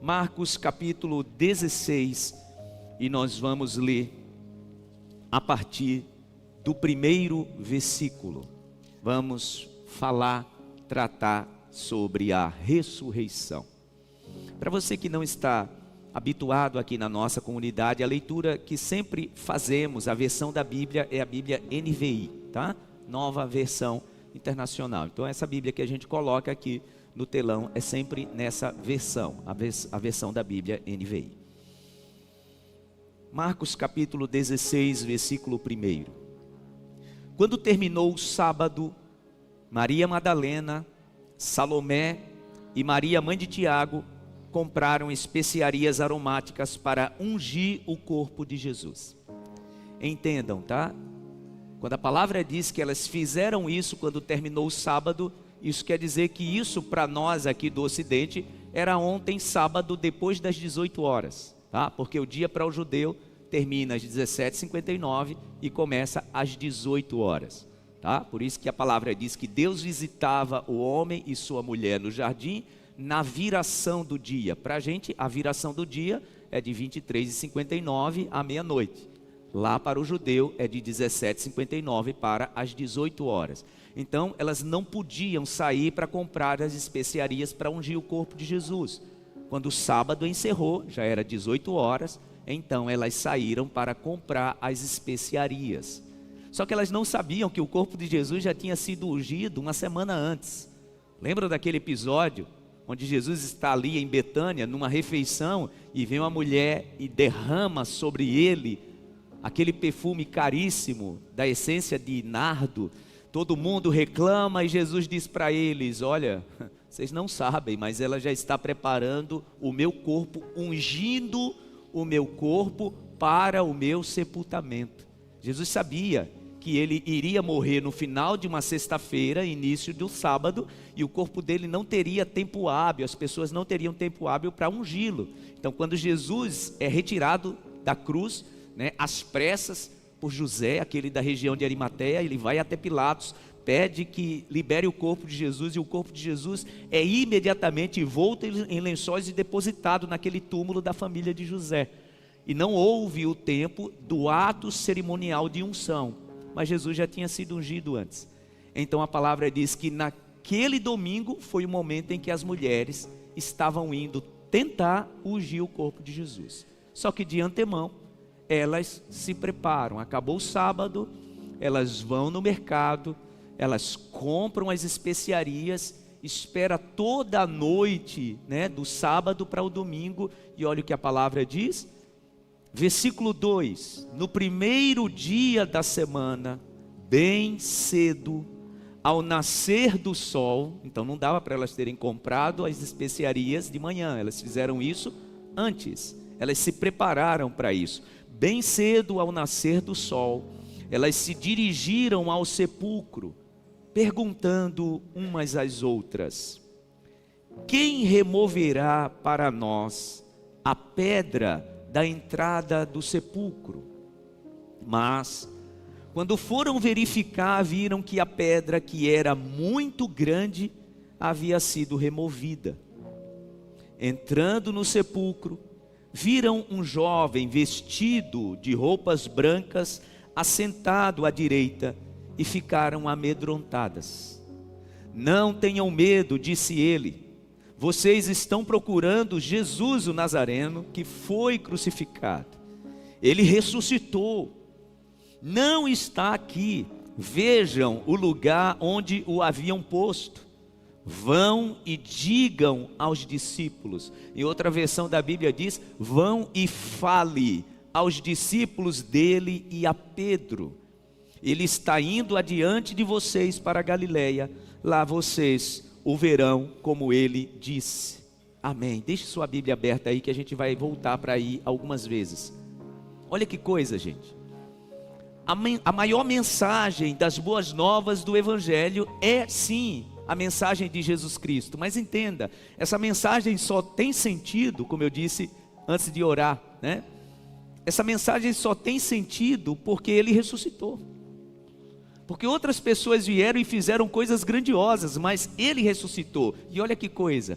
Marcos capítulo 16, e nós vamos ler a partir do primeiro versículo. Vamos tratar sobre a ressurreição. Para você que não está habituado aqui na nossa comunidade, a leitura que sempre fazemos, a versão da Bíblia é a Bíblia NVI, tá? Nova Versão Internacional. Então essa Bíblia que a gente coloca aqui no telão é sempre nessa versão, a versão da Bíblia NVI. Marcos capítulo 16, versículo 1. Quando terminou o sábado, Maria Madalena, Salomé e Maria, mãe de Tiago, compraram especiarias aromáticas para ungir o corpo de Jesus. Entendam, tá? Quando a palavra diz que elas fizeram isso quando terminou o sábado, isso quer dizer que isso para nós aqui do Ocidente era ontem, sábado, depois das 18 horas, tá? Porque o dia para o judeu termina às 17h59 e começa às 18 horas, tá? Por isso que a palavra diz que Deus visitava o homem e sua mulher no jardim na viração do dia. Para a gente, a viração do dia é de 23h59 à meia-noite. Lá para o judeu é de 17h59 para as 18 horas. Então elas não podiam sair para comprar as especiarias para ungir o corpo de Jesus. Quando o sábado encerrou, já era 18 horas, então elas saíram para comprar as especiarias. Só que elas não sabiam que o corpo de Jesus já tinha sido ungido uma semana antes. Lembram daquele episódio onde Jesus está ali em Betânia, numa refeição, e vem uma mulher e derrama sobre ele aquele perfume caríssimo, da essência de nardo. Todo mundo reclama e Jesus diz para eles: olha, vocês não sabem, mas ela já está preparando o meu corpo, ungindo o meu corpo para o meu sepultamento. Jesus sabia que ele iria morrer no final de uma sexta-feira, início do sábado, e o corpo dele não teria tempo hábil, as pessoas não teriam tempo hábil para ungí-lo. Então quando Jesus é retirado da cruz, às pressas, por José, aquele da região de Arimateia, ele vai até Pilatos, pede que libere o corpo de Jesus, e o corpo de Jesus é imediatamente envolto em lençóis e depositado naquele túmulo da família de José. E não houve o tempo do ato cerimonial de unção, mas Jesus já tinha sido ungido antes. Então a palavra diz que naquele domingo foi o momento em que as mulheres estavam indo tentar ungir o corpo de Jesus. Só que de antemão, elas se preparam. Acabou o sábado, elas vão no mercado, elas compram as especiarias, espera toda a noite, do sábado para o domingo, e olha o que a palavra diz, versículo 2, no primeiro dia da semana, bem cedo, ao nascer do sol, então não dava para elas terem comprado as especiarias de manhã, elas fizeram isso antes, elas se prepararam para isso. Bem cedo, ao nascer do sol, elas se dirigiram ao sepulcro, perguntando umas às outras: quem removerá para nós a pedra da entrada do sepulcro? Mas, quando foram verificar, viram que a pedra, que era muito grande, havia sido removida. Entrando no sepulcro, viram um jovem vestido de roupas brancas, assentado à direita, e ficaram amedrontadas. Não tenham medo, disse ele, vocês estão procurando Jesus o Nazareno, que foi crucificado. Ele ressuscitou, não está aqui, vejam o lugar onde o haviam posto. Vão e digam aos discípulos. Em outra versão da Bíblia diz: vão e fale aos discípulos dele e a Pedro. Ele está indo adiante de vocês para a Galileia. Lá vocês o verão, como ele disse. Amém. Deixe sua Bíblia aberta aí, que a gente vai voltar para aí algumas vezes. Olha que coisa, gente. A maior mensagem das boas novas do Evangelho é sim a mensagem de Jesus Cristo. Mas entenda, essa mensagem só tem sentido, como eu disse antes de orar, essa mensagem só tem sentido porque ele ressuscitou. Porque outras pessoas vieram e fizeram coisas grandiosas, mas ele ressuscitou. E olha que coisa,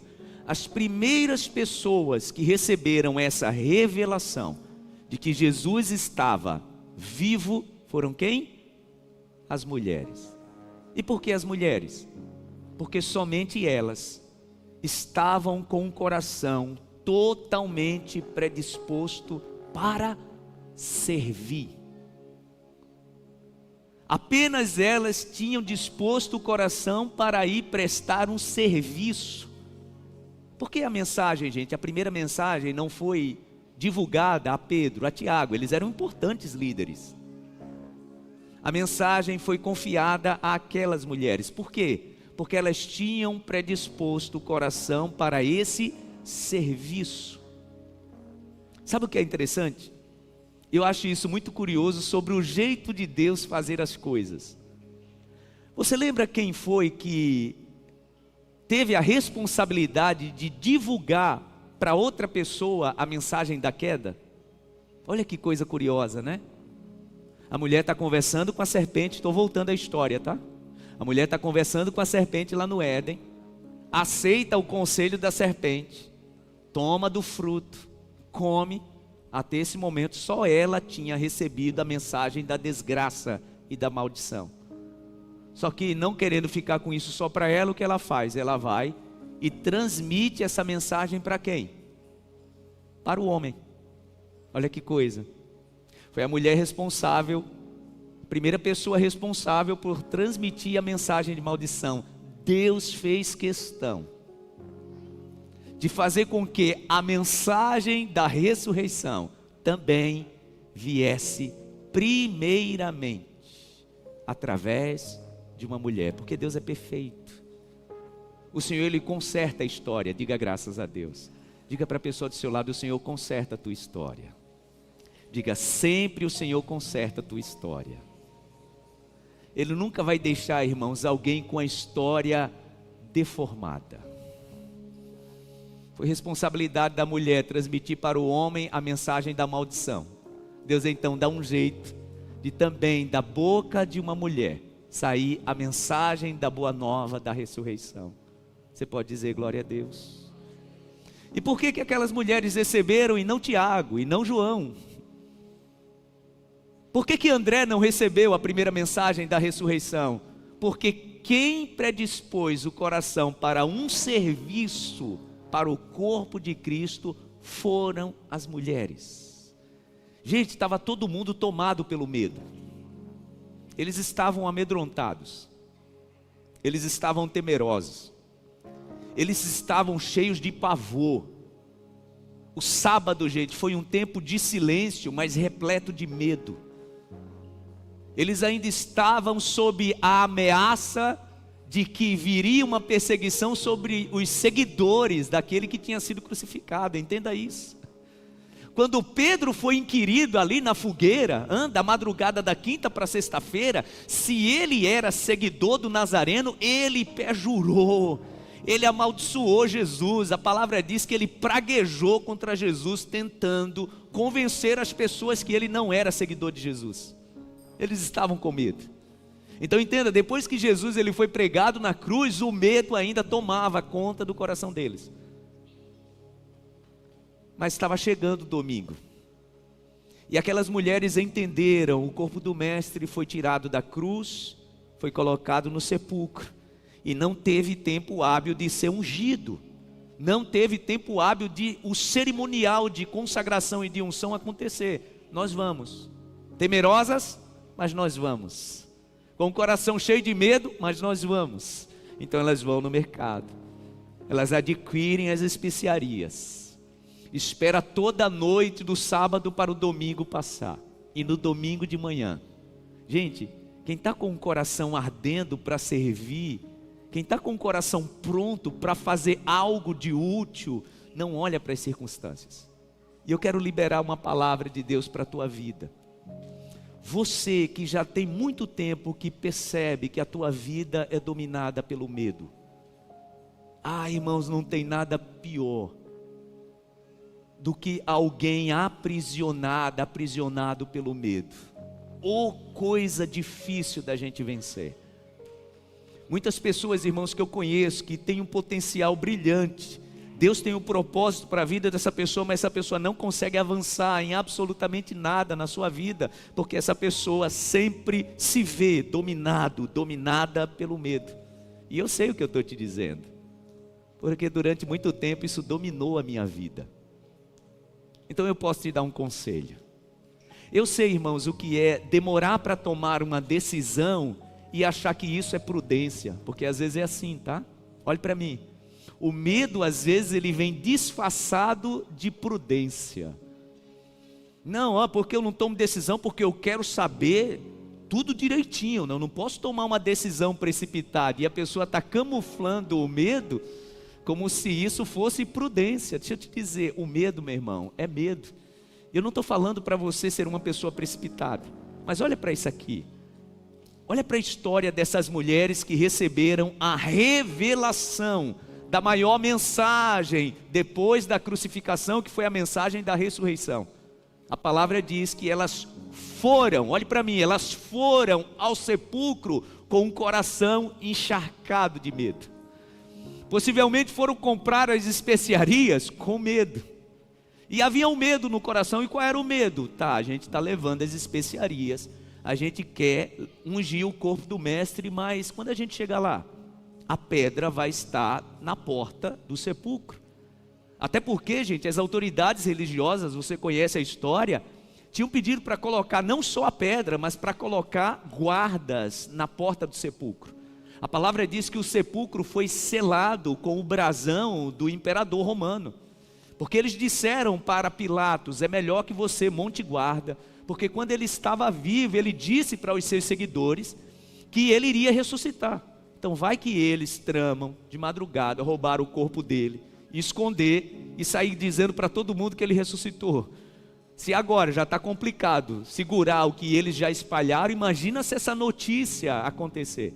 as primeiras pessoas que receberam essa revelação de que Jesus estava vivo foram quem? As mulheres. E por que as mulheres? Porque somente elas estavam com o coração totalmente predisposto para servir. Apenas elas tinham disposto o coração para ir prestar um serviço. Porque a mensagem, gente, a primeira mensagem não foi divulgada a Pedro, a Tiago, eles eram importantes líderes. A mensagem foi confiada àquelas mulheres. Por quê? Porque elas tinham predisposto o coração para esse serviço. Sabe o que é interessante? Eu acho isso muito curioso sobre o jeito de Deus fazer as coisas. Você lembra quem foi que teve a responsabilidade de divulgar para outra pessoa a mensagem da queda? Olha que coisa curiosa, né? A mulher está conversando com a serpente, estou voltando à história, tá? A mulher está conversando com a serpente lá no Éden, aceita o conselho da serpente, toma do fruto, come. Até esse momento só ela tinha recebido a mensagem da desgraça e da maldição. Só que não querendo ficar com isso só para ela, o que ela faz? Ela vai e transmite essa mensagem para quem? Para o homem. Olha que coisa. Foi a mulher responsável, a primeira pessoa responsável por transmitir a mensagem de maldição. Deus fez questão de fazer com que a mensagem da ressurreição também viesse primeiramente através de uma mulher, porque Deus é perfeito. O Senhor, Ele conserta a história. Diga graças a Deus. Diga para a pessoa do seu lado: o Senhor conserta a tua história. Diga sempre: o Senhor conserta a tua história. Ele nunca vai deixar, irmãos, alguém com a história deformada. Foi responsabilidade da mulher transmitir para o homem a mensagem da maldição. Deus então dá um jeito de também da boca de uma mulher sair a mensagem da boa nova da ressurreição. Você pode dizer glória a Deus? E por que aquelas mulheres receberam e não Tiago e não João? Por que André não recebeu a primeira mensagem da ressurreição? Porque quem predispôs o coração para um serviço para o corpo de Cristo foram as mulheres. Gente, estava todo mundo tomado pelo medo. Eles estavam amedrontados. Eles estavam temerosos. Eles estavam cheios de pavor. O sábado, gente, foi um tempo de silêncio, mas repleto de medo. Eles ainda estavam sob a ameaça de que viria uma perseguição sobre os seguidores daquele que tinha sido crucificado. Entenda isso. Quando Pedro foi inquirido ali na fogueira, da madrugada da quinta para sexta-feira, se ele era seguidor do Nazareno, ele perjurou, ele amaldiçoou Jesus. A palavra diz que ele praguejou contra Jesus, tentando convencer as pessoas que ele não era seguidor de Jesus. Eles estavam com medo. Então entenda, depois que Jesus ele foi pregado na cruz, o medo ainda tomava conta do coração deles. Mas estava chegando o domingo. E aquelas mulheres entenderam, o corpo do mestre foi tirado da cruz, foi colocado no sepulcro. E não teve tempo hábil de ser ungido. Não teve tempo hábil de o cerimonial de consagração e de unção acontecer. Nós vamos. Temerosas, mas nós vamos. Com o coração cheio de medo, mas nós vamos. Então elas vão no mercado, elas adquirem as especiarias, espera toda a noite do sábado para o domingo passar, e no domingo de manhã, gente, quem está com o coração ardendo para servir, quem está com o coração pronto para fazer algo de útil, não olha para as circunstâncias. E eu quero liberar uma palavra de Deus para a tua vida. Você que já tem muito tempo que percebe que a tua vida é dominada pelo medo. Irmãos, não tem nada pior do que alguém aprisionado pelo medo. Coisa difícil da gente vencer. Muitas pessoas, irmãos, que eu conheço, que têm um potencial brilhante Deus tem um propósito para a vida dessa pessoa, mas essa pessoa não consegue avançar em absolutamente nada na sua vida, porque essa pessoa sempre se vê dominada pelo medo. E eu sei o que eu estou te dizendo, porque durante muito tempo isso dominou a minha vida. Então eu posso te dar um conselho. Eu sei, irmãos, o que é demorar para tomar uma decisão e achar que isso é prudência, porque às vezes é assim, tá? Olhe para mim. O medo, às vezes, ele vem disfarçado de prudência. Não, porque eu não tomo decisão, porque eu quero saber tudo direitinho. Não posso tomar uma decisão precipitada. E a pessoa está camuflando o medo como se isso fosse prudência. Deixa eu te dizer, o medo, meu irmão, é medo. Eu não estou falando para você ser uma pessoa precipitada. Mas olha para isso aqui. Olha para a história dessas mulheres que receberam a revelação da maior mensagem depois da crucificação, que foi a mensagem da ressurreição. A palavra diz que elas foram, olhe para mim, elas foram ao sepulcro com um coração encharcado de medo. Possivelmente foram comprar as especiarias com medo. E havia um medo no coração. E qual era o medo? A gente está levando as especiarias, a gente quer ungir o corpo do mestre, mas quando a gente chegar lá, a pedra vai estar na porta do sepulcro. Até porque, gente, as autoridades religiosas, você conhece a história, tinham pedido para colocar não só a pedra, mas para colocar guardas na porta do sepulcro. A palavra diz que o sepulcro foi selado com o brasão do imperador romano, porque eles disseram para Pilatos: é melhor que você monte guarda, porque quando ele estava vivo, ele disse para os seus seguidores que ele iria ressuscitar. Então vai que eles tramam de madrugada roubar o corpo dele, esconder e sair dizendo para todo mundo que ele ressuscitou. Se agora já está complicado segurar o que eles já espalharam, imagina se essa notícia acontecer.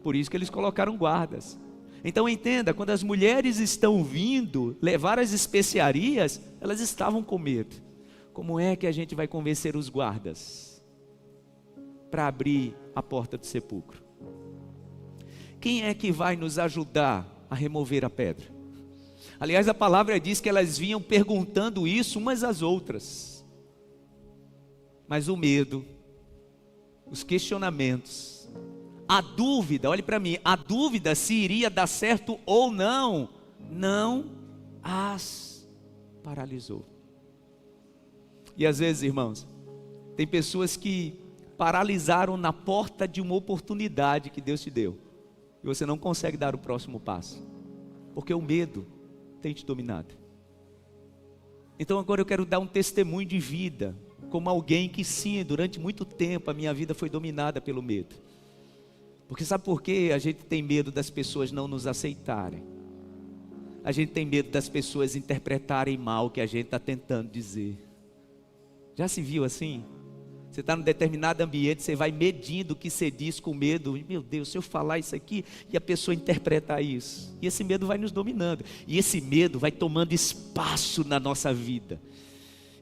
Por isso que eles colocaram guardas. Então entenda, quando as mulheres estão vindo levar as especiarias, elas estavam com medo. Como é que a gente vai convencer os guardas para abrir a porta do sepulcro? Quem é que vai nos ajudar a remover a pedra? Aliás, a palavra diz que elas vinham perguntando isso umas às outras. Mas o medo, os questionamentos, a dúvida, olhe para mim, a dúvida se iria dar certo ou não, não as paralisou. E às vezes, irmãos, tem pessoas que paralisaram na porta de uma oportunidade que Deus te deu. E você não consegue dar o próximo passo, porque o medo tem te dominado. Então agora eu quero dar um testemunho de vida, como alguém que sim, durante muito tempo a minha vida foi dominada pelo medo. Porque sabe por quê? A gente tem medo das pessoas não nos aceitarem. A gente tem medo das pessoas interpretarem mal o que a gente está tentando dizer. Já se viu assim? Você está num determinado ambiente, você vai medindo o que você diz com medo. Meu Deus, se eu falar isso aqui e a pessoa interpretar isso. E esse medo vai nos dominando. E esse medo vai tomando espaço na nossa vida.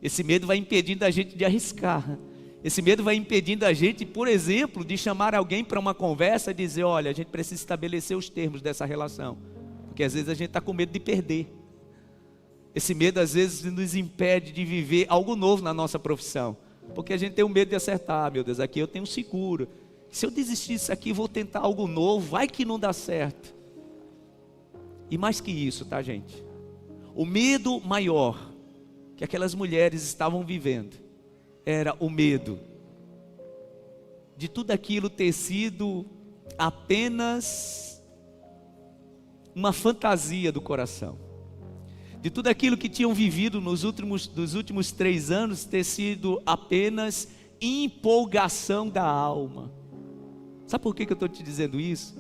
Esse medo vai impedindo a gente de arriscar. Esse medo vai impedindo a gente, por exemplo, de chamar alguém para uma conversa e dizer: olha, a gente precisa estabelecer os termos dessa relação. Porque às vezes a gente está com medo de perder. Esse medo às vezes nos impede de viver algo novo na nossa profissão. Porque a gente tem o medo de acertar. Meu Deus, aqui eu tenho seguro. Se eu desistir disso aqui, vou tentar algo novo, vai que não dá certo. E mais que isso, tá, gente? O medo maior que aquelas mulheres estavam vivendo era o medo de tudo aquilo ter sido apenas uma fantasia do coração. De tudo aquilo que tinham vivido nos últimos 3 anos ter sido apenas empolgação da alma. Sabe por que eu estou te dizendo isso?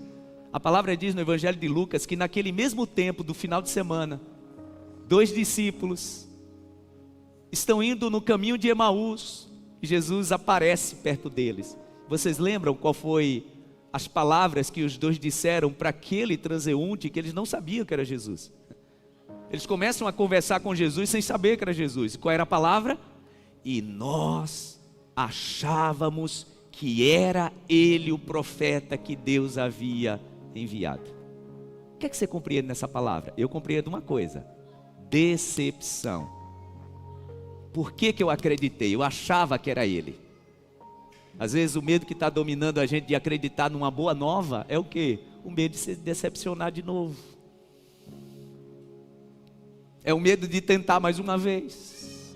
A palavra diz no Evangelho de Lucas que naquele mesmo tempo do final de semana, 2 discípulos estão indo no caminho de Emaús e Jesus aparece perto deles. Vocês lembram qual foi as palavras que os 2 disseram para aquele transeunte que eles não sabiam que era Jesus? Eles começam a conversar com Jesus sem saber que era Jesus. Qual era a palavra? E nós achávamos que era ele o profeta que Deus havia enviado. O que é que você compreende nessa palavra? Eu compreendo uma coisa: decepção. Por que eu acreditei? Eu achava que era ele. Às vezes o medo que está dominando a gente de acreditar numa boa nova é o quê? O medo de se decepcionar de novo. É o medo de tentar mais uma vez.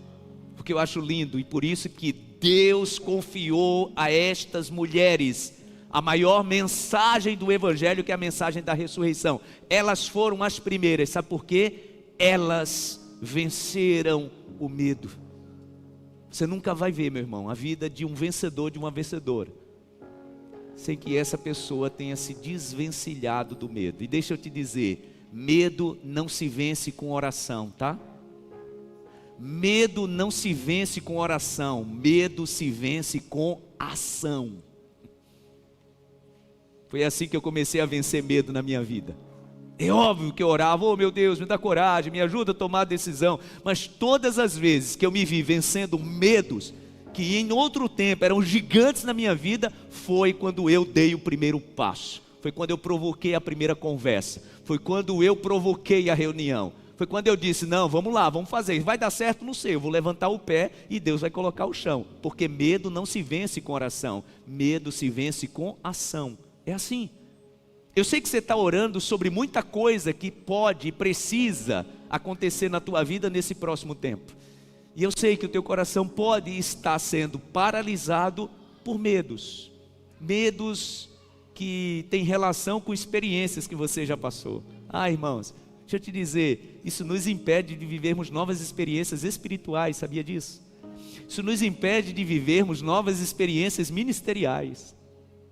Porque eu acho lindo, e por isso que Deus confiou a estas mulheres a maior mensagem do Evangelho, que é a mensagem da ressurreição. Elas foram as primeiras, sabe por quê? Elas venceram o medo. Você nunca vai ver, meu irmão, a vida de um vencedor, de uma vencedora, sem que essa pessoa tenha se desvencilhado do medo. E deixa eu te dizer, medo não se vence com oração, tá? Medo não se vence com oração, medo se vence com ação. Foi assim que eu comecei a vencer medo na minha vida. É óbvio que eu orava, oh meu Deus, me dá coragem, me ajuda a tomar a decisão. Mas todas as vezes que eu me vi vencendo medos, que em outro tempo eram gigantes na minha vida, foi quando eu dei o primeiro passo. Foi quando eu provoquei a primeira conversa. Foi quando eu provoquei a reunião. Foi quando eu disse, não, vamos lá, vamos fazer. Vai dar certo? Não sei, eu vou levantar o pé e Deus vai colocar o chão. Porque medo não se vence com oração. Medo se vence com ação. É assim. Eu sei que você está orando sobre muita coisa que pode e precisa acontecer na tua vida nesse próximo tempo. E eu sei que o teu coração pode estar sendo paralisado por medos. Medos que têm relação com experiências que você já passou. Ah, irmãos, deixa eu te dizer, isso nos impede de vivermos novas experiências espirituais, sabia disso? Isso nos impede de vivermos novas experiências ministeriais.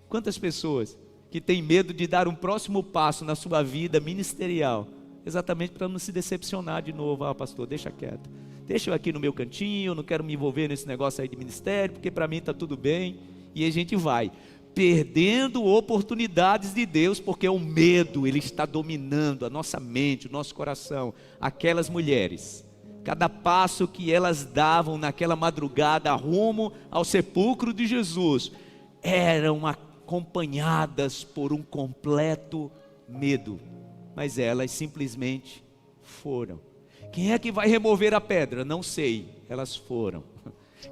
Quantas pessoas que têm medo de dar um próximo passo na sua vida ministerial, exatamente para não se decepcionar de novo. Ah, pastor, deixa quieto, deixa eu aqui no meu cantinho, eu não quero me envolver nesse negócio aí de ministério, porque para mim está tudo bem. E a gente vai perdendo oportunidades de Deus, porque o medo, ele está dominando a nossa mente, o nosso coração. Aquelas mulheres, cada passo que elas davam naquela madrugada rumo ao sepulcro de Jesus, eram acompanhadas por um completo medo, mas elas simplesmente foram. Quem é que vai remover a pedra? Não sei, elas foram.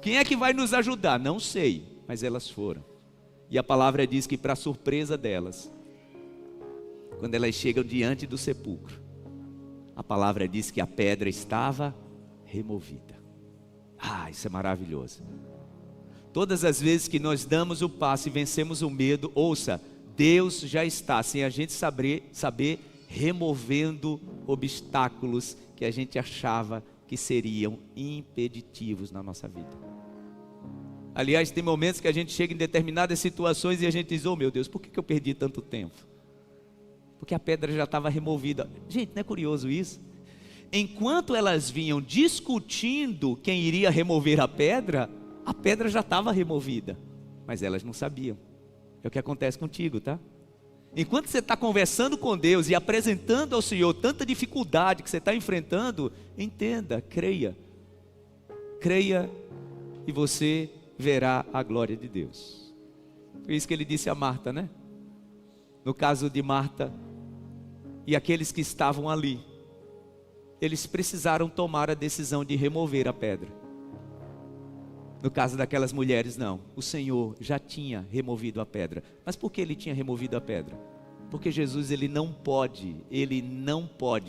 Quem é que vai nos ajudar? Não sei, mas elas foram. E a palavra diz que, para surpresa delas, quando elas chegam diante do sepulcro, a palavra diz que a pedra estava removida. Ah, isso é maravilhoso. Todas as vezes que nós damos o passo e vencemos o medo, ouça, Deus já está, sem a gente saber, removendo obstáculos que a gente achava que seriam impeditivos na nossa vida. Aliás, tem momentos que a gente chega em determinadas situações e a gente diz, oh meu Deus, por que eu perdi tanto tempo? Porque a pedra já estava removida. Gente, não é curioso isso? Enquanto elas vinham discutindo quem iria remover a pedra já estava removida, mas elas não sabiam. É o que acontece contigo, tá? Enquanto você está conversando com Deus e apresentando ao Senhor tanta dificuldade que você está enfrentando, entenda, creia e você verá a glória de Deus. Foi isso que ele disse a Marta, né? No caso de Marta e aqueles que estavam ali, eles precisaram tomar a decisão de remover a pedra. No caso daquelas mulheres, não. O Senhor já tinha removido a pedra. Mas por que ele tinha removido a pedra? Porque Jesus, ele não pode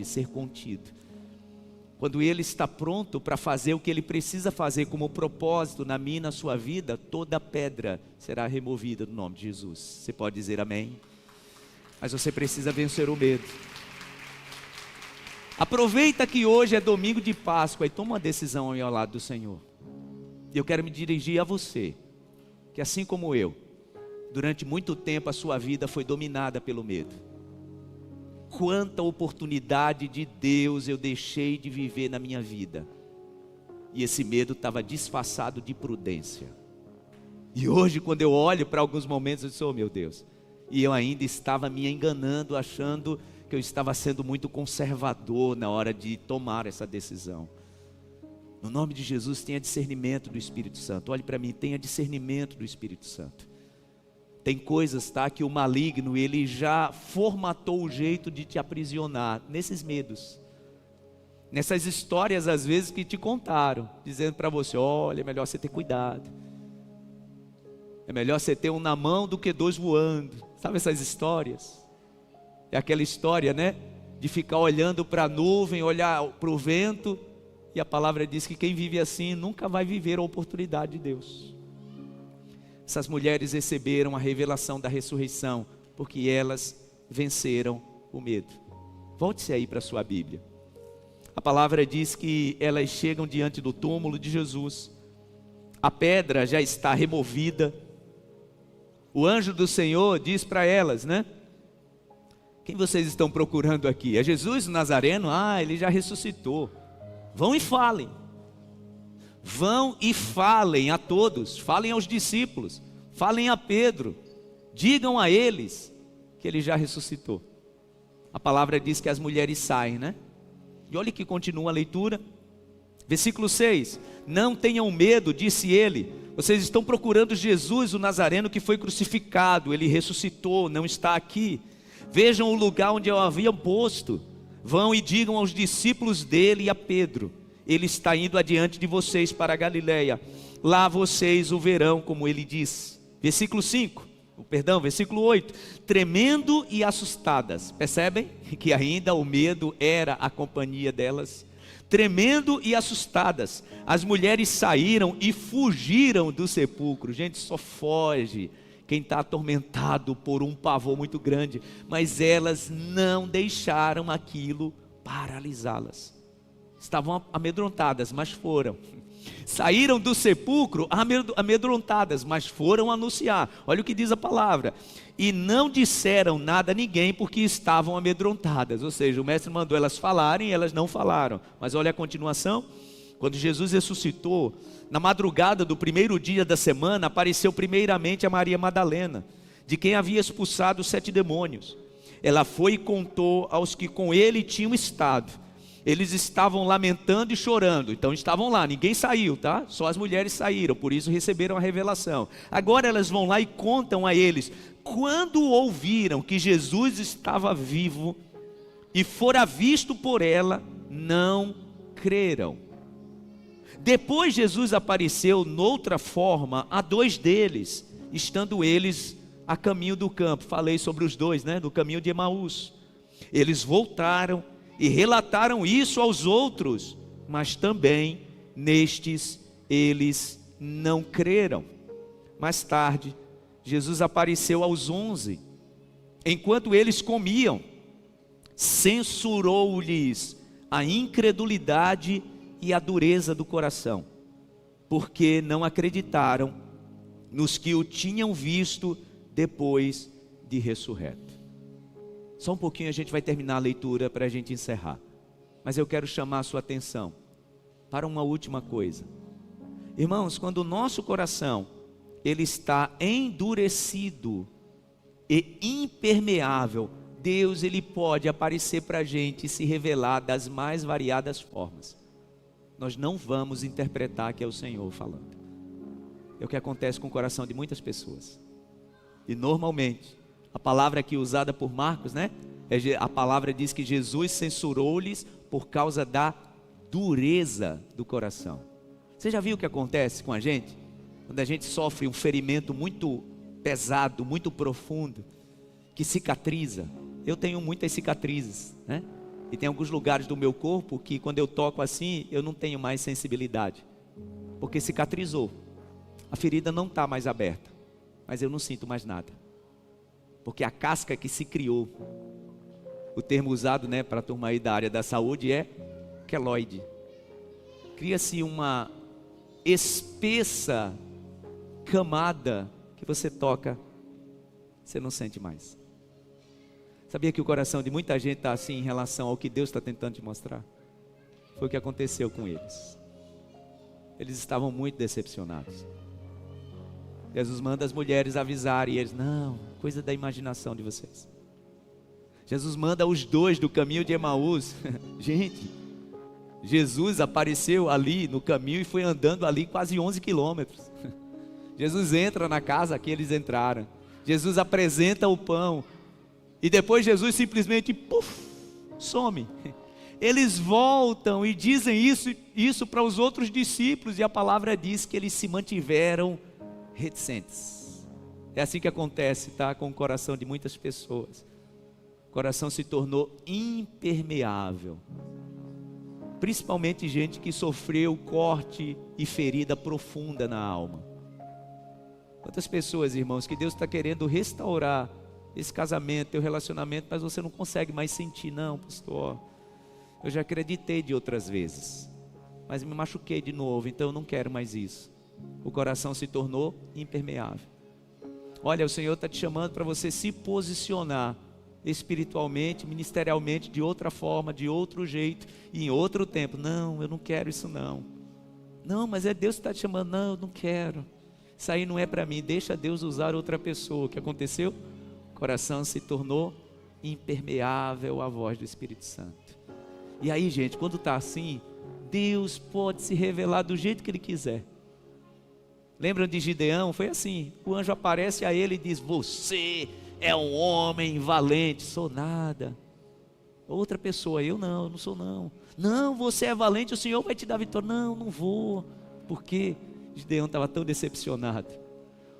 ser contido. Quando ele está pronto para fazer o que ele precisa fazer como propósito na minha e na sua vida, toda pedra será removida no nome de Jesus. Você pode dizer amém? Mas você precisa vencer o medo. Aproveita que hoje é domingo de Páscoa e toma uma decisão aí ao lado do Senhor. E eu quero me dirigir a você, que assim como eu, durante muito tempo a sua vida foi dominada pelo medo. Quanta oportunidade de Deus eu deixei de viver na minha vida. E esse medo estava disfarçado de prudência. E hoje, quando eu olho para alguns momentos, eu disse, oh meu Deus. E eu ainda estava me enganando, achando que eu estava sendo muito conservador na hora de tomar essa decisão. No nome de Jesus, tenha discernimento do Espírito Santo. Olhe para mim, tenha discernimento do Espírito Santo. Tem coisas, tá, que o maligno, ele já formatou o jeito de te aprisionar nesses medos. nessas histórias às vezes que te contaram, dizendo para você, olha, é melhor você ter cuidado, é melhor você ter um na mão do que dois voando. Sabe essas histórias? É aquela história, né, de ficar olhando para a nuvem, olhar para o vento, e a palavra diz que quem vive assim nunca vai viver a oportunidade de Deus. Essas mulheres receberam a revelação da ressurreição, porque elas venceram o medo. Volte-se aí para a sua Bíblia. A palavra diz que elas chegam diante do túmulo de Jesus. A pedra já está removida. O anjo do Senhor diz para elas, né? Quem vocês estão procurando aqui? É Jesus o Nazareno? Ah, ele já ressuscitou. Vão e falem. Vão e falem a todos. Falem aos discípulos. Falem a Pedro. Digam a eles que ele já ressuscitou. A palavra diz que as mulheres saem, né? E olha que continua a leitura. Versículo 6. Não tenham medo, disse ele. Vocês estão procurando Jesus, o Nazareno, que foi crucificado. Ele ressuscitou, não está aqui. Vejam o lugar onde eu havia posto. Vão e digam aos discípulos dele e a Pedro: ele está indo adiante de vocês para a Galileia. Lá vocês o verão, como ele disse. Versículo 8. Tremendo e assustadas. Percebem que ainda o medo era a companhia delas? Tremendo e assustadas, as mulheres saíram e fugiram do sepulcro. Gente, só foge quem está atormentado por um pavor muito grande. Mas elas não deixaram aquilo paralisá-las. Estavam amedrontadas, mas foram. Saíram do sepulcro amedrontadas, mas foram anunciar. Olha o que diz a palavra. E não disseram nada a ninguém, porque estavam amedrontadas. Ou seja, o mestre mandou elas falarem e elas não falaram. Mas olha a continuação. Quando Jesus ressuscitou, na madrugada do primeiro dia da semana, apareceu primeiramente a Maria Madalena, de quem havia expulsado os 7 demônios. Ela foi e contou aos que com ele tinham estado. Eles estavam lamentando e chorando. Então estavam lá, ninguém saiu, tá? Só as mulheres saíram, por isso receberam a revelação. Agora elas vão lá e contam a eles. Quando ouviram que Jesus estava vivo e fora visto por ela, não creram. Depois Jesus apareceu noutra forma a 2 deles, estando eles a caminho do campo. Falei sobre os 2, né? Do caminho de Emaús. Eles voltaram e relataram isso aos outros, mas também nestes eles não creram. Mais tarde, Jesus apareceu aos 11, enquanto eles comiam, censurou-lhes a incredulidade e a dureza do coração, porque não acreditaram nos que o tinham visto depois de ressurreto. Só um pouquinho a gente vai terminar a leitura para a gente encerrar. Mas eu quero chamar a sua atenção para uma última coisa. Irmãos, quando o nosso coração ele está endurecido e impermeável, Deus ele pode aparecer para a gente e se revelar das mais variadas formas. Nós não vamos interpretar que é o Senhor falando. É o que acontece com o coração de muitas pessoas. E normalmente, a palavra aqui usada por Marcos, né? A palavra diz que Jesus censurou-lhes por causa da dureza do coração. Você já viu o que acontece com a gente? Quando a gente sofre um ferimento muito pesado, muito profundo, que cicatriza. Eu tenho muitas cicatrizes, né? E tem alguns lugares do meu corpo que quando eu toco assim, eu não tenho mais sensibilidade. Porque cicatrizou. A ferida não está mais aberta. Mas eu não sinto mais nada. Porque a casca que se criou, o termo usado, né, para a turma aí da área da saúde é queloide. Cria-se uma espessa camada que você toca, você não sente mais. Sabia que o coração de muita gente está assim em relação ao que Deus está tentando te mostrar? Foi o que aconteceu com eles. Eles estavam muito decepcionados. Jesus manda as mulheres avisarem e eles, não, coisa da imaginação de vocês. Jesus manda os 2 do caminho de Emaús. Gente, Jesus apareceu ali no caminho e foi andando ali quase 11 quilômetros. Jesus entra na casa que eles entraram. Jesus apresenta o pão. E depois Jesus simplesmente, some. eles voltam e dizem isso para os outros discípulos, e a palavra diz que eles se mantiveram reticentes. É assim que acontece, tá? Com o coração de muitas pessoas. O coração se tornou impermeável. Principalmente gente que sofreu corte e ferida profunda na alma. Quantas pessoas, irmãos, que Deus está querendo restaurar esse casamento, teu relacionamento, mas você não consegue mais sentir. Não, pastor, eu já acreditei de outras vezes, mas me machuquei de novo, então eu não quero mais isso. O coração se tornou impermeável. Olha, o Senhor está te chamando para você se posicionar espiritualmente, ministerialmente, de outra forma, de outro jeito, e em outro tempo. Não, eu não quero isso não. Não, mas é Deus que está te chamando. Não, eu não quero. Isso aí não é para mim, deixa Deus usar outra pessoa. O que aconteceu? O coração se tornou impermeável à voz do Espírito Santo. E aí, gente, quando está assim, Deus pode se revelar do jeito que Ele quiser. Lembram de Gideão? Foi assim, o anjo aparece a ele e diz: você é um homem valente. Sou nada. Outra pessoa: eu não sou não. Não, você é valente, o Senhor vai te dar vitória. Não, não vou. Por quê? Gideão estava tão decepcionado.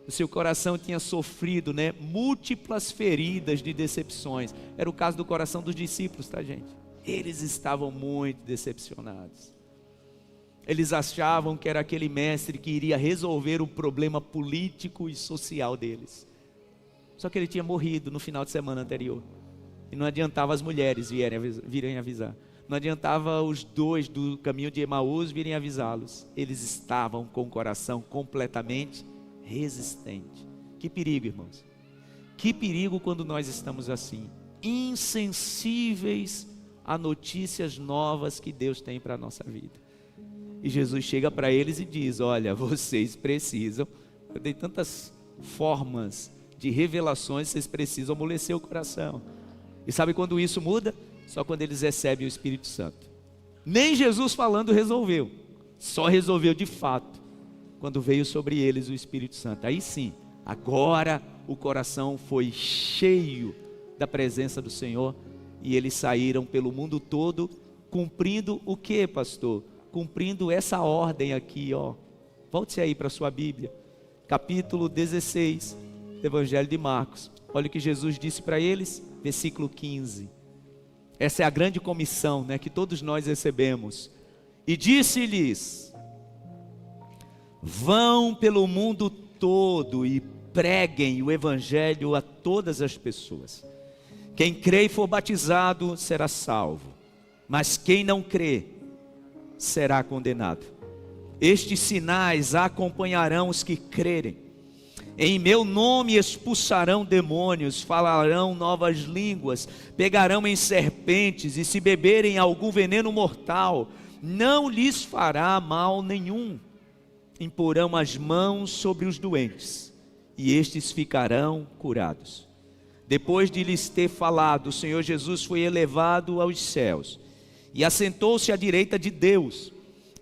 O seu coração tinha sofrido, múltiplas feridas de decepções. Era o caso do coração dos discípulos, tá, gente? Eles estavam muito decepcionados. Eles achavam que era aquele mestre que iria resolver o problema político e social deles. Só que ele tinha morrido no final de semana anterior. E não adiantava as mulheres virem avisar. Não adiantava os dois do caminho de Emaús virem avisá-los. Eles estavam com o coração completamente resistente. Que perigo, irmãos. Que perigo quando nós estamos assim, insensíveis a notícias novas que Deus tem para a nossa vida. E Jesus chega para eles e diz: olha, vocês precisam, eu dei tantas formas de revelações, vocês precisam amolecer o coração. E sabe quando isso muda? Só quando eles recebem o Espírito Santo. Nem Jesus falando resolveu, só resolveu de fato quando veio sobre eles o Espírito Santo. Aí sim, agora o coração foi cheio da presença do Senhor, e eles saíram pelo mundo todo, cumprindo o que, pastor? Cumprindo essa ordem aqui, ó. Volte aí para a sua Bíblia, capítulo 16 do Evangelho de Marcos. Olha o que Jesus disse para eles, versículo 15. Essa é a grande comissão, que todos nós recebemos. E disse-lhes: vão pelo mundo todo e preguem o Evangelho a todas as pessoas. Quem crê e for batizado será salvo, mas quem não crê será condenado. Estes sinais acompanharão os que crerem. Em meu nome expulsarão demônios, falarão novas línguas, pegarão em serpentes, e se beberem algum veneno mortal, não lhes fará mal nenhum. Imporão as mãos sobre os doentes, e estes ficarão curados. Depois de lhes ter falado, o Senhor Jesus foi elevado aos céus e assentou-se à direita de Deus.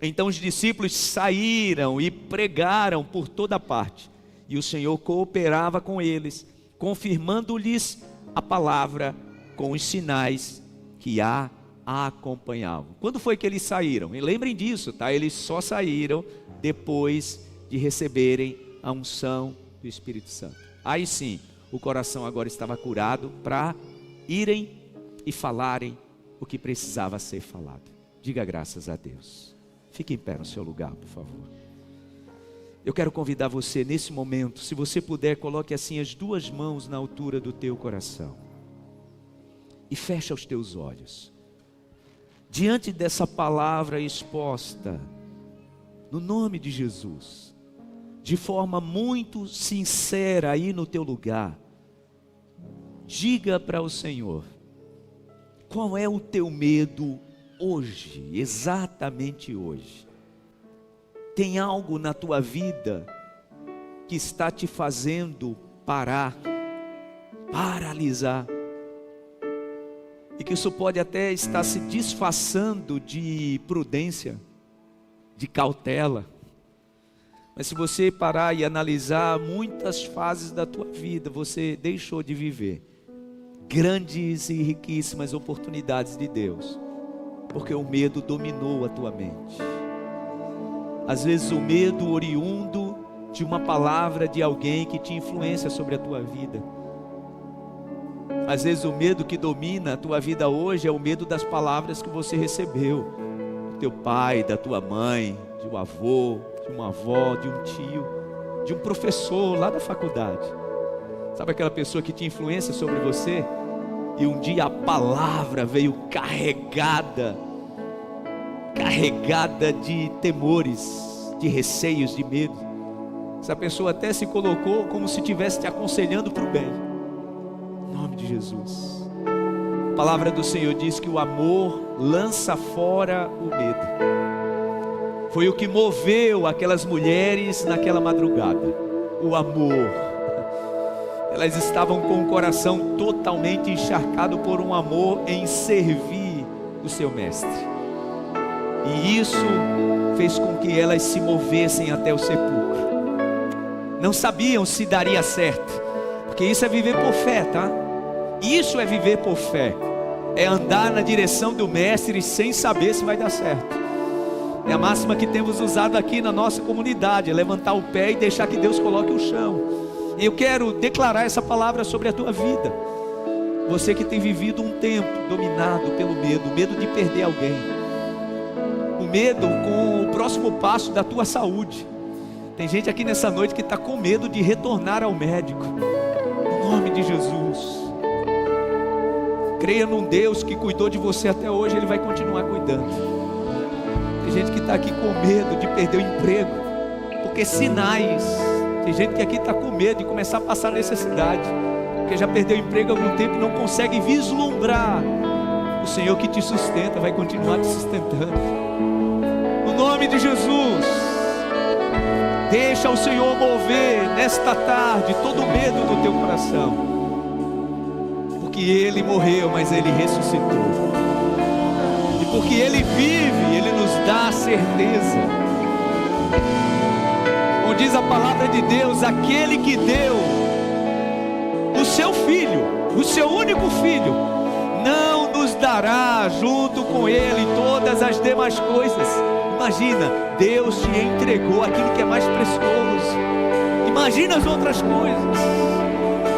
Então os discípulos saíram e pregaram por toda parte, e o Senhor cooperava com eles, confirmando-lhes a palavra com os sinais que a acompanhavam. Quando foi que eles saíram? E lembrem disso, tá? Eles só saíram depois de receberem a unção do Espírito Santo. Aí sim, o coração agora estava curado para irem e falarem o que precisava ser falado. Diga graças a Deus. Fique em pé no seu lugar, por favor. Eu quero convidar você nesse momento, se você puder, coloque assim as duas mãos na altura do teu coração e fecha os teus olhos. Diante dessa palavra exposta, no nome de Jesus, de forma muito sincera aí no teu lugar, diga para o Senhor: qual é o teu medo hoje, exatamente hoje? Tem algo na tua vida que está te fazendo parar, paralisar, e que isso pode até estar se disfarçando de prudência, de cautela. Mas se você parar e analisar muitas fases da tua vida, você deixou de viver grandes e riquíssimas oportunidades de Deus, porque o medo dominou a tua mente. Às vezes o medo oriundo de uma palavra de alguém que te influencia sobre a tua vida. Às vezes o medo que domina a tua vida hoje é o medo das palavras que você recebeu do teu pai, da tua mãe, de um avô, de uma avó, de um tio, de um professor lá da faculdade. Sabe aquela pessoa que te influencia sobre você? E um dia a palavra veio carregada de temores, de receios, de medo. Essa pessoa até se colocou como se estivesse te aconselhando para o bem. Em nome de Jesus. A palavra do Senhor diz que o amor lança fora o medo. Foi o que moveu aquelas mulheres naquela madrugada. O amor. Elas estavam com o coração totalmente encharcado por um amor em servir o seu mestre. E isso fez com que elas se movessem até o sepulcro. Não sabiam se daria certo, porque isso é viver por fé, tá? Isso é viver por fé. É andar na direção do mestre sem saber se vai dar certo. É a máxima que temos usado aqui na nossa comunidade, é levantar o pé e deixar que Deus coloque o chão. E eu quero declarar essa palavra sobre a tua vida. Você que tem vivido um tempo dominado pelo medo, o medo de perder alguém, o medo com o próximo passo da tua saúde. Tem gente aqui nessa noite que está com medo de retornar ao médico. Em nome de Jesus. Creia num Deus que cuidou de você até hoje, Ele vai continuar cuidando. Tem gente que está aqui com medo de perder o emprego, porque sinais. Tem gente que aqui está com medo de começar a passar necessidade, porque já perdeu o emprego há algum tempo e não consegue vislumbrar. O Senhor que te sustenta vai continuar te sustentando. No nome de Jesus, deixa o Senhor mover nesta tarde todo o medo do teu coração, porque Ele morreu, mas Ele ressuscitou, e porque Ele vive, Ele nos dá a certeza. Como diz a palavra de Deus, aquele que deu o seu filho, o seu único filho, não nos dará junto com Ele todas as demais coisas. Imagina, Deus te entregou aquilo que é mais precioso. Imagina as outras coisas.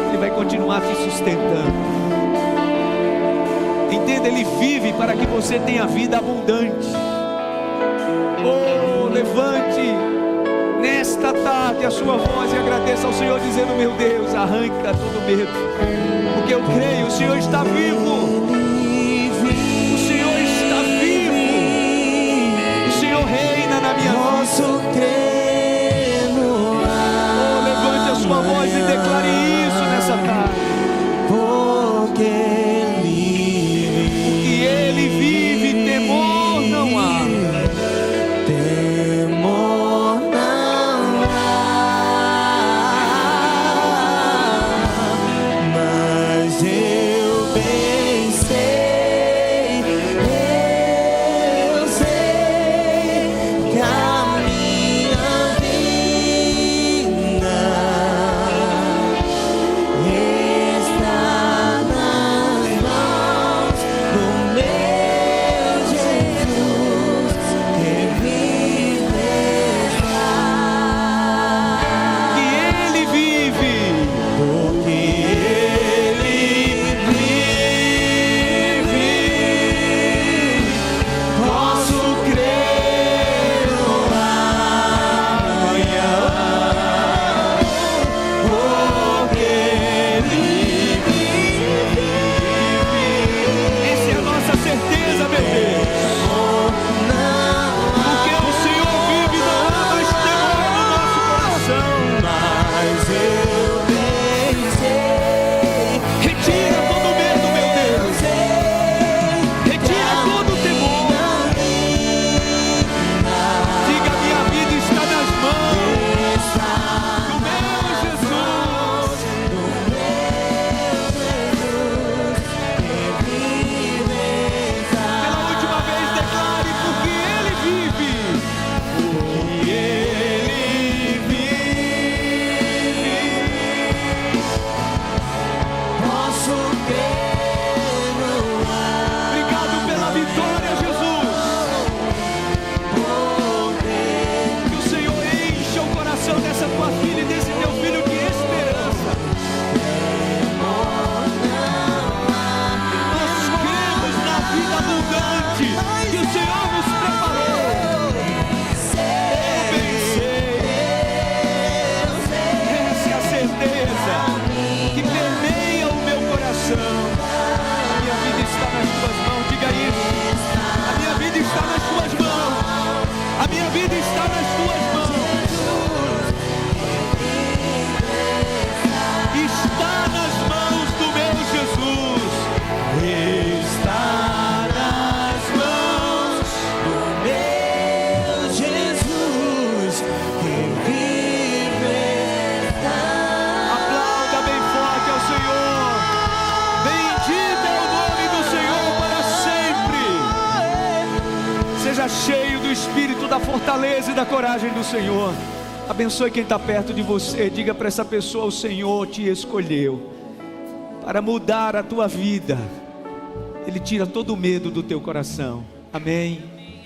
Ele vai continuar te sustentando. Entenda, Ele vive para que você tenha vida abundante. Oh, levante nesta tarde a sua voz e agradeça ao Senhor, dizendo: meu Deus, arranca todo medo, porque eu creio, o Senhor está vivo. O Senhor está vivo. O Senhor reina na minha vida. Oh, levante a sua voz e declare isso nessa tarde. Porque Ele vive, temor não há. minha vida está nas tuas mãos. Está nas mãos do meu Jesus. Está nas mãos do meu Jesus que vive. Aplauda bem forte ao Senhor. Bendito é o nome do Senhor para sempre. Seja cheio do Espírito, da fortaleza e da coragem do Senhor. Abençoe quem está perto de você. Diga para essa pessoa: o Senhor te escolheu para mudar a tua vida. Ele tira todo o medo do teu coração. Amém.